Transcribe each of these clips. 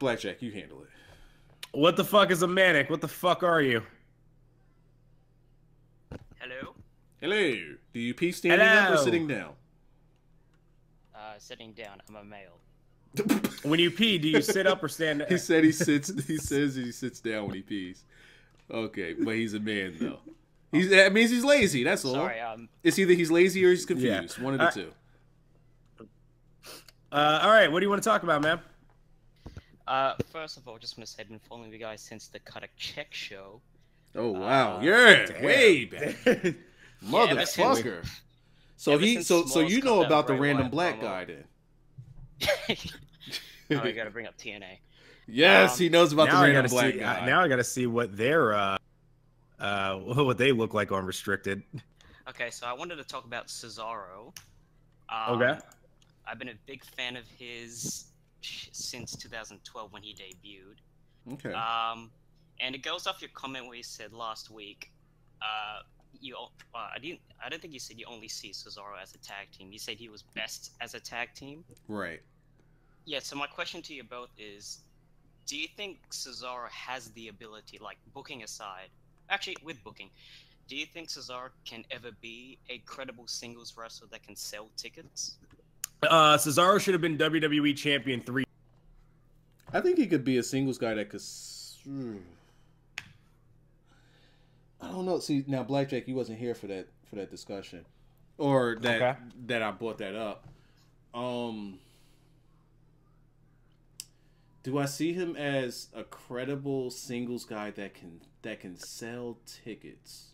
Blackjack, you handle it. What the fuck is a manic? What the fuck are you? Hello? Hello. Do you pee standing up or sitting down? Sitting down. I'm a male. When you pee, do you sit up or stand up? He said he sits. He says he sits down when he pees. Okay, but he's a man though. That means he's lazy. That's all. Sorry. It's either he's lazy or he's confused. One of the two. All right. What do you want to talk about, man? First of all, just want to say I've been following you guys since the Cut a Check show. Oh wow, yeah, damn. way back, motherfucker. So you know about the random black guy then? Oh, you gotta bring up TNA. Yes, he knows about the random black guy. Now I gotta see what their what they look like on Restricted. Okay, so I wanted to talk about Cesaro. Okay. I've been a big fan of his since 2012 when he debuted. Okay. And it goes off your comment where you said last week, I don't think you said you only see Cesaro as a tag team. You said he was best as a tag team. Right. Yeah. So my question to you both is, do you think Cesaro has the ability, like booking aside, actually with booking, do you think Cesaro can ever be a credible singles wrestler that can sell tickets? Cesaro should have been WWE champion 3. I think he could be a singles guy that could. I don't know. See, now Blackjack, you wasn't here for that discussion, or that I brought that up. Do I see him as a credible singles guy that can sell tickets?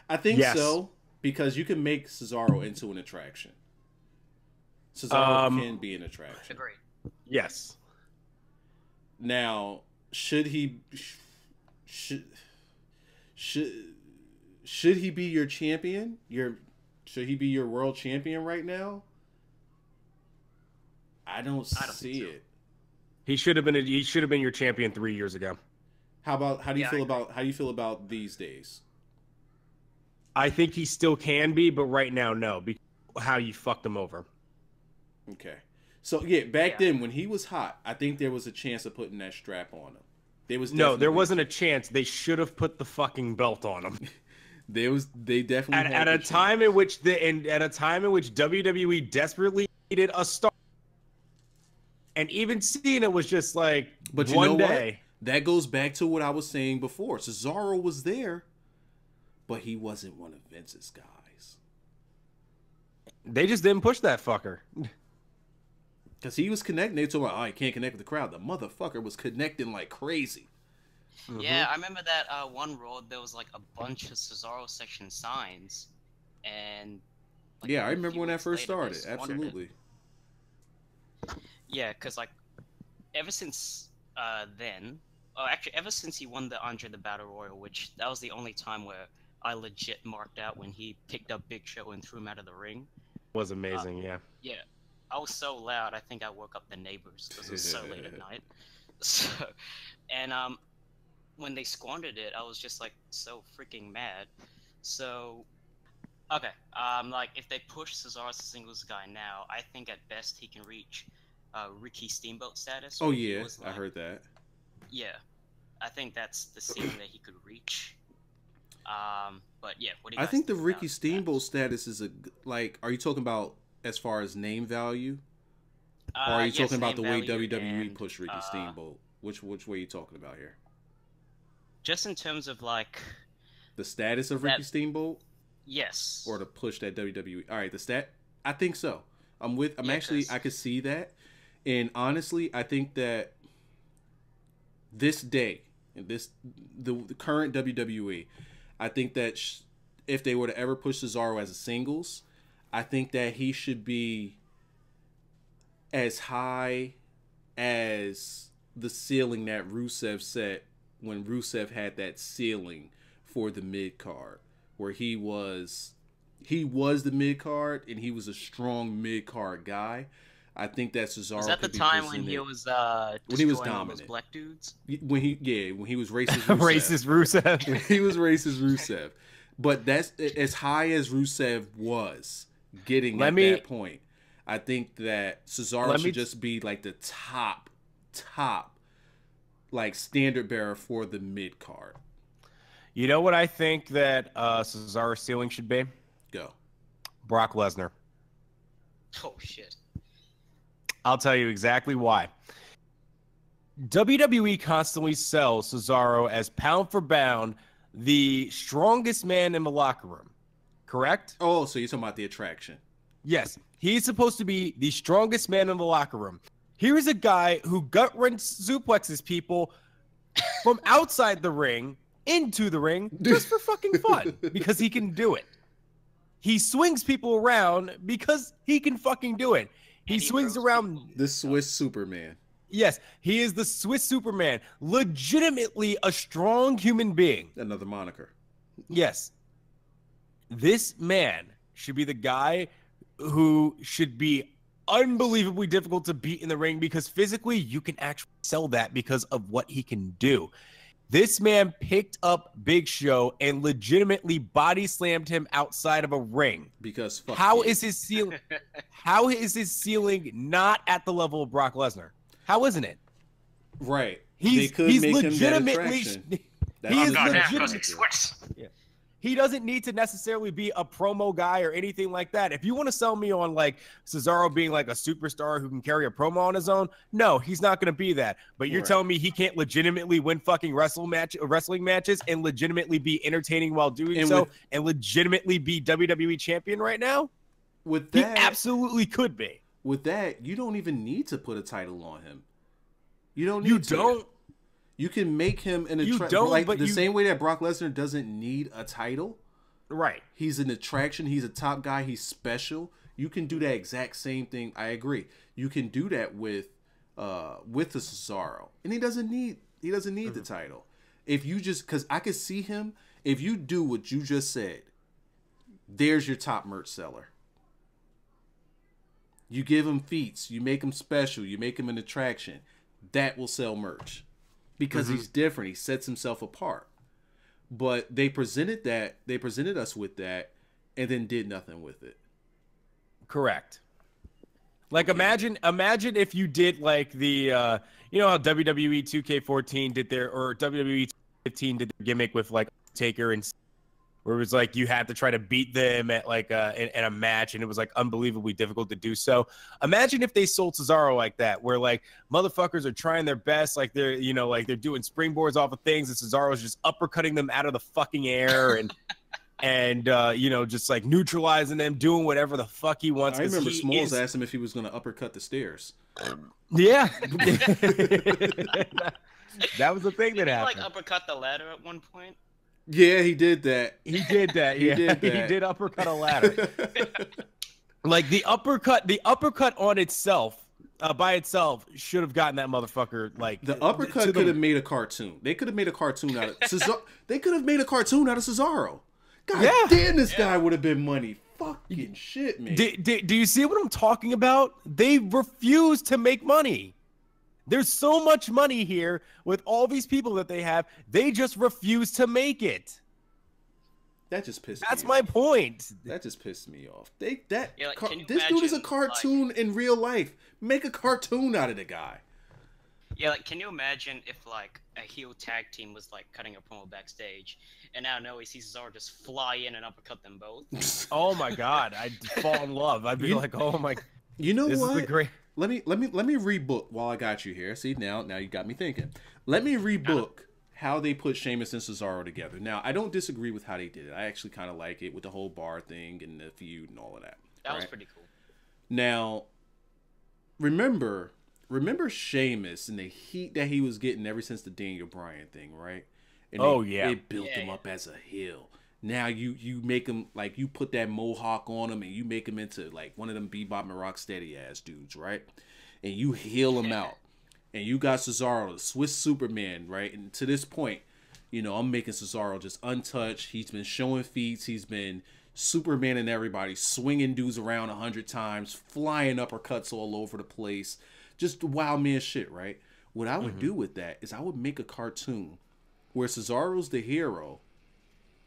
I think so, because you can make Cesaro into an attraction. Cesaro can be an attraction. Agreed. Yes. Now, should he be your champion? Should he be your world champion right now? I don't see it. He should have been your champion 3 years ago. How do you feel about these days? I think he still can be, but right now, no. Because how you fucked him over. Okay. So yeah, back then when he was hot, I think there was a chance of putting that strap on him. There wasn't a chance. They should have put the fucking belt on him. They definitely at a time in which WWE desperately needed a star, and even Cena was just like, but you know what? That goes back to what I was saying before. Cesaro was there, but he wasn't one of Vince's guys. They just didn't push that fucker. Because he was connecting. They told him, oh, he can't connect with the crowd. The motherfucker was connecting like crazy. Yeah, I remember that one road, there was like a bunch of Cesaro section signs. And like, yeah, I remember when that first started. Absolutely. Yeah, because like ever since then, ever since he won the Andre the Battle Royal, which that was the only time where I legit marked out when he picked up Big Show and threw him out of the ring. Was amazing, yeah. Yeah. I was so loud, I think I woke up the neighbors because it was so late at night. So, and when they squandered it, I was just like so freaking mad. So, okay, like if they push Cesaro as a singles guy now, I think at best he can reach Ricky Steamboat status. Oh yeah, I heard that. Yeah, I think that's the ceiling that he could reach. But yeah, what do you guys think the Ricky Steamboat status is are you talking about as far as name value? Or are you talking about the way WWE pushed Ricky Steamboat? Which way are you talking about here? Just in terms of like the status of Ricky Steamboat? Yes. Or to push that WWE. All right, the stat. I think so. I could see that. And honestly, I think that this day, the current WWE, I think that if they were to ever push Cesaro as a singles, I think that he should be as high as the ceiling that Rusev set when Rusev had that ceiling for the mid card, where he was the mid card and he was a strong mid card guy. I think that Cesaro was at the time when he was dominant, those black dudes. When he was racist Rusev. Racist Rusev. When he was racist Rusev. But that's as high as Rusev was getting at that point. I think that Cesaro should just be like the top like standard bearer for the mid card. You know what I think that Cesaro's ceiling should be? Go. Brock Lesnar. Oh shit. I'll tell you exactly why. WWE constantly sells Cesaro as pound for pound the strongest man in the locker room. Correct? Oh, so you're talking about the attraction. Yes. He's supposed to be the strongest man in the locker room. Here is a guy who gut-wrench suplexes people from outside the ring into the ring just for fucking fun because he can do it. He swings people around because he can fucking do it. He swings around the Swiss Superman. Yes, he is the Swiss Superman. Legitimately a strong human being. Another moniker. Yes. This man should be the guy who should be unbelievably difficult to beat in the ring because physically you can actually sell that because of what he can do. This man picked up Big Show and legitimately body slammed him outside of a ring. Because fuck how you. is his ceiling? How is his ceiling not at at the level of Brock Lesnar? How isn't it? Right. He's legitimately. Yeah. He doesn't need to necessarily be a promo guy or anything like that. If you want to sell me on like Cesaro being like a superstar who can carry a promo on his own, no, he's not going to be that. But you're telling me he can't legitimately win fucking wrestling matches and legitimately be entertaining while doing and legitimately be WWE champion right now? With that, he absolutely could be. With that, you don't even need to put a title on him. You don't need to. Don't. You can make him an attraction. Like the same way that Brock Lesnar doesn't need a title. Right. He's an attraction. He's a top guy. He's special. You can do that exact same thing. I agree. You can do that with the Cesaro. And he doesn't need the title. If you just, because I could see him, if you do what you just said, there's your top merch seller. You give him feats, you make him special, you make him an attraction. That will sell merch. Because he's different. He sets himself apart. But they presented us with that and then did nothing with it. Correct. Like imagine if you did like the you know how WWE 2K14 did their, or WWE 15 did their gimmick with like Taker and where it was like you had to try to beat them at like in a match, and it was like unbelievably difficult to do so. Imagine if they sold Cesaro like that, where like motherfuckers are trying their best, like they're they're doing springboards off of things, and Cesaro's just uppercutting them out of the fucking air and just like neutralizing them, doing whatever the fuck he wants. I remember Smalls asked him if he was going to uppercut the stairs. Yeah. That was the thing that happened. Like uppercut the ladder at one point. Yeah, he did that. He did that. Yeah. He did uppercut a ladder. Like the uppercut on itself, by itself, should have gotten that motherfucker. Like the uppercut could have made a cartoon. They could have made a cartoon out of Cesaro. They could have made a cartoon out of Cesaro. God damn, this guy would have been money. Fucking shit, man. Do you see what I'm talking about? They refuse to make money. There's so much money here with all these people that they have. They just refuse to make it. That just pissed me off. That's my point. That just pissed me off. This dude is a cartoon in real life. Make a cartoon out of the guy. Yeah, like, can you imagine if, like, a heel tag team was, like, cutting a promo backstage, and now we see Cesaro just fly in and uppercut them both? Oh, my God. I'd fall in love. I'd be like, oh, my... You know this what? Is the great... Let me rebook while I got you here. See, now you got me thinking. Let me rebook how they put Sheamus and Cesaro together. Now, I don't disagree with how they did it. I actually kind of like it with the whole bar thing and the feud and all of that. That was pretty cool. Now, remember Sheamus and the heat that he was getting ever since the Daniel Bryan thing, right? And they built him up as a heel. Now you make him, like, you put that mohawk on him and you make him into like one of them Bebop and Rocksteady ass dudes, right? And you heal him out. And you got Cesaro, the Swiss Superman, right? And to this point, I'm making Cesaro just untouched. He's been showing feats. He's been Superman and everybody, swinging dudes around 100 times, flying uppercuts all over the place. Just wild man shit, right? What I would do with that is I would make a cartoon where Cesaro's the hero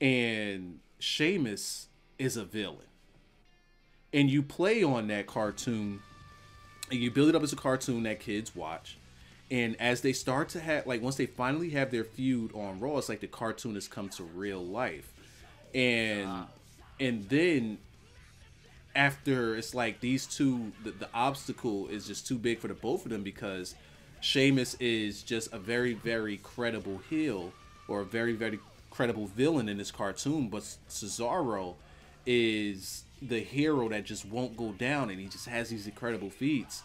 and Sheamus is a villain. And you play on that cartoon and you build it up as a cartoon that kids watch. And as they start to have, like, once they finally have their feud on Raw, it's like the cartoon has come to real life. And then after, it's like these two, the obstacle is just too big for the both of them, because Sheamus is just a very, very credible heel, or a very, very credible villain in this cartoon, but Cesaro is the hero that just won't go down, and he just has these incredible feats.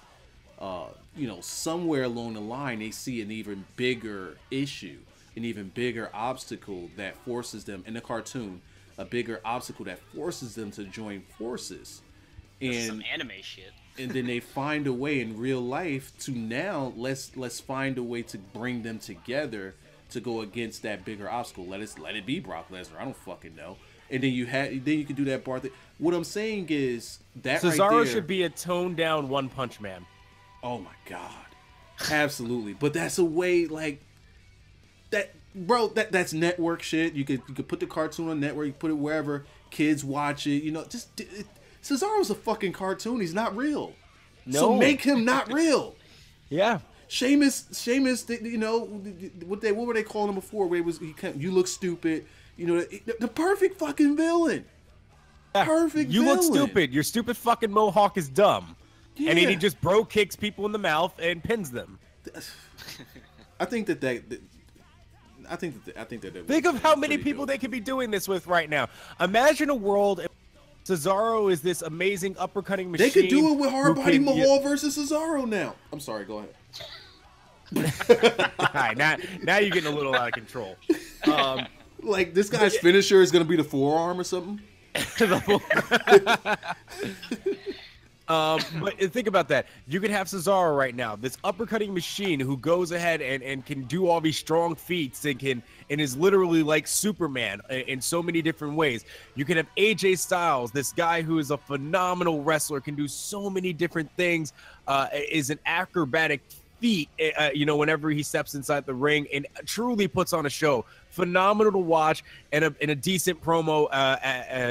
You know, somewhere along the line, they see an even bigger issue, an even bigger obstacle that forces them in the cartoon, a bigger obstacle that forces them to join forces. And some anime shit. And then they find a way in real life to now let's find a way to bring them together to go against that bigger obstacle. Let it be Brock Lesnar. I don't fucking know. And then you can do that bar thing. What I'm saying is that Cesaro right there, should be a toned down One Punch Man. Oh my god, absolutely. But that's a way, like, that, bro. That's network shit. You could put the cartoon on network. You put it wherever kids watch it. You know, Cesaro's a fucking cartoon. He's not real. No. So make him not real. Yeah. Sheamus. You know what were they calling him before? Where you look stupid. You know, the perfect fucking villain. Yeah. Perfect. You villain. look stupid. Your stupid fucking mohawk is dumb. Yeah. And he just bro kicks people in the mouth and pins them. I think that. Think of how many people they could be doing this with right now. Imagine a world. Cesaro is this amazing uppercutting machine. They could do it with Hardbody Mahal versus Cesaro now. I'm sorry, go ahead. All right, now you're getting a little out of control. Like, this guy's finisher is going to be the forearm or something? But think about that. You could have Cesaro right now, this uppercutting machine who goes ahead and can do all these strong feats and is literally like Superman in so many different ways. You can have AJ Styles, this guy who is a phenomenal wrestler, can do so many different things, is an acrobatic feat, you know, whenever he steps inside the ring, and truly puts on a show. Phenomenal to watch, and a decent promo,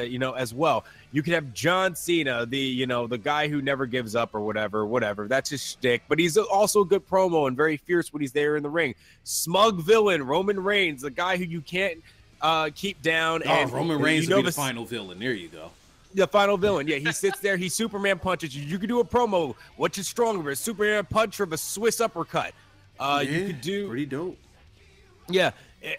you know, as well. You can have John Cena, the guy who never gives up or whatever. That's his shtick, but he's also a good promo and very fierce when he's there in the ring. Smug villain Roman Reigns, the guy who you can't keep down. Oh, and Roman Reigns will be the final villain. There you go. The final villain, yeah. He sits there. He Superman punches you. You could do a promo. Which is stronger, a Superman punch or a Swiss uppercut? You could do pretty dope. Yeah.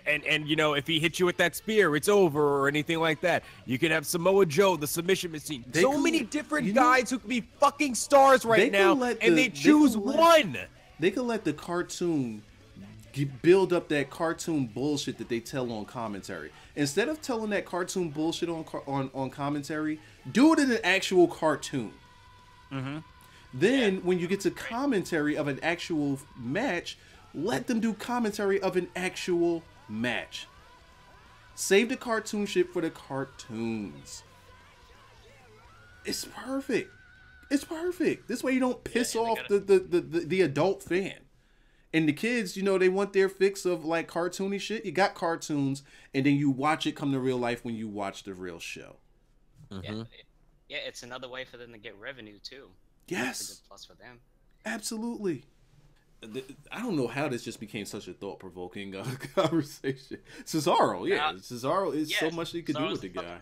And you know, if he hits you with that spear, it's over, or anything like that. You can have Samoa Joe, the submission machine. So many different guys who could be fucking stars right now, and they choose one. They could let the cartoon build up that cartoon bullshit that they tell on commentary. Instead of telling that cartoon bullshit on commentary, do it in an actual cartoon. Then when you get to commentary of an actual match, let them do commentary of an actual match. Save the cartoon shit for the cartoons. It's perfect. It's perfect. This way you don't piss off the adult fan. And the kids, you know, they want their fix of like cartoony shit. You got cartoons, and then you watch it come to real life when you watch the real show. Yeah, it's another way for them to get revenue too. Yes. It's a good plus for them. Absolutely. I don't know how this just became such a thought-provoking conversation. Cesaro, Cesaro is so much he could do with the guy.